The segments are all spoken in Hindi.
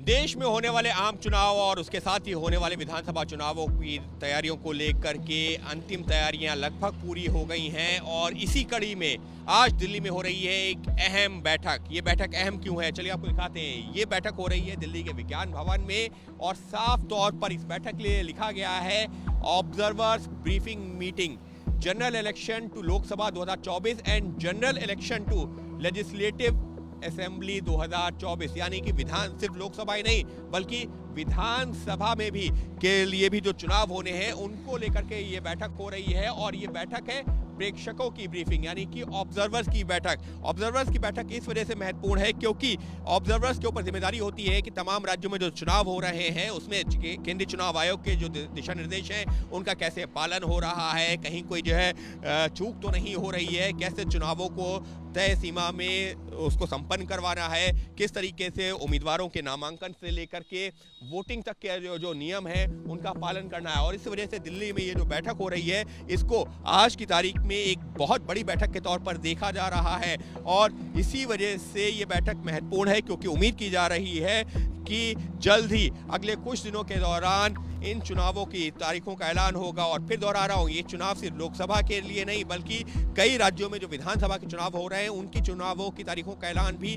देश में होने वाले आम चुनाव और उसके साथ ही होने वाले विधानसभा चुनावों की तैयारियों को लेकर के अंतिम तैयारियां लगभग पूरी हो गई हैं और इसी कड़ी में आज दिल्ली में हो रही है एक अहम बैठक। ये बैठक अहम क्यों है, चलिए आपको दिखाते हैं। ये बैठक हो रही है दिल्ली के विज्ञान भवन में और साफ तौर पर इस बैठक के लिए लिखा गया है observers briefing meeting, general election to Lok Sabha 2024 and general election to legislative assembly 2024। यानी कि विधान सिर्फ लोकसभा ही नहीं बल्कि विधानसभा में भी के लिए भी जो चुनाव होने हैं उनको लेकर के ये बैठक हो रही है। और ये बैठक है प्रेक्षकों की ब्रीफिंग यानी कि ऑब्जर्वर्स की बैठक। ऑब्जर्वर्स की बैठक इस वजह से महत्वपूर्ण है क्योंकि ऑब्जर्वर्स के ऊपर जिम्मेदारी होती है कि तमाम राज्यों में जो चुनाव हो रहे हैं उसमें केंद्रीय चुनाव आयोग के जो दिशा निर्देश हैं उनका कैसे पालन हो रहा है, कहीं कोई जो है चूक तो नहीं हो रही है, कैसे चुनावों को तय सीमा में उसको संपन्न करवाना है, किस तरीके से उम्मीदवारों के नामांकन से लेकर के वोटिंग तक के जो नियम है उनका पालन करना है। और इस वजह से दिल्ली में ये जो बैठक हो रही है इसको आज की तारीख में एक बहुत बड़ी बैठक के तौर पर देखा जा रहा है। और इसी वजह से ये बैठक महत्वपूर्ण है क्योंकि उम्मीद की जा रही है कि जल्द ही अगले कुछ दिनों के दौरान इन चुनावों की तारीखों का ऐलान होगा। और फिर दोहरा रहा हूँ, ये चुनाव सिर्फ लोकसभा के लिए नहीं बल्कि कई राज्यों में जो विधानसभा के चुनाव हो रहे हैं उनकी चुनावों की तारीखों का ऐलान भी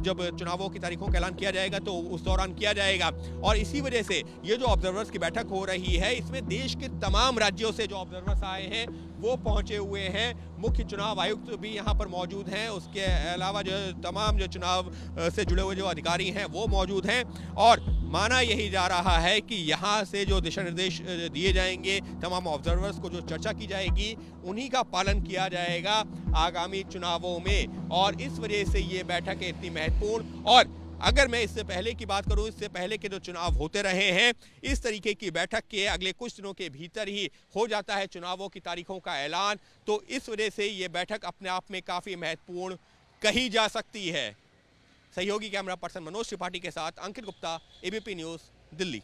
जब चुनावों की तारीखों का ऐलान किया जाएगा तो उस दौरान किया जाएगा। और इसी वजह से ये जो ऑब्जर्वर्स की बैठक हो रही है इसमें देश के तमाम राज्यों से जो ऑब्जर्वर्स आए हैं वो पहुंचे हुए हैं। मुख्य चुनाव आयुक्त भी यहाँ पर मौजूद हैं, उसके अलावा जो तमाम जो चुनाव से जुड़े हुए जो अधिकारी हैं वो मौजूद हैं। और माना यही जा रहा है कि यहाँ से जो दिशा निर्देश दिए जाएंगे तमाम ऑब्जर्वर्स को जो चर्चा की जाएगी उन्हीं का पालन किया जाएगा आगामी चुनावों में। और इस वजह से ये बैठक है इतनी महत्वपूर्ण। और अगर मैं इससे पहले की बात करूं, इससे पहले के जो चुनाव होते रहे हैं इस तरीके की बैठक के अगले कुछ दिनों के भीतर ही हो जाता है चुनावों की तारीखों का ऐलान। तो इस वजह से ये बैठक अपने आप में काफ़ी महत्वपूर्ण कही जा सकती है। सहयोगी कैमरा पर्सन मनोज त्रिपाठी के साथ अंकित गुप्ता, एबीपी न्यूज़, दिल्ली।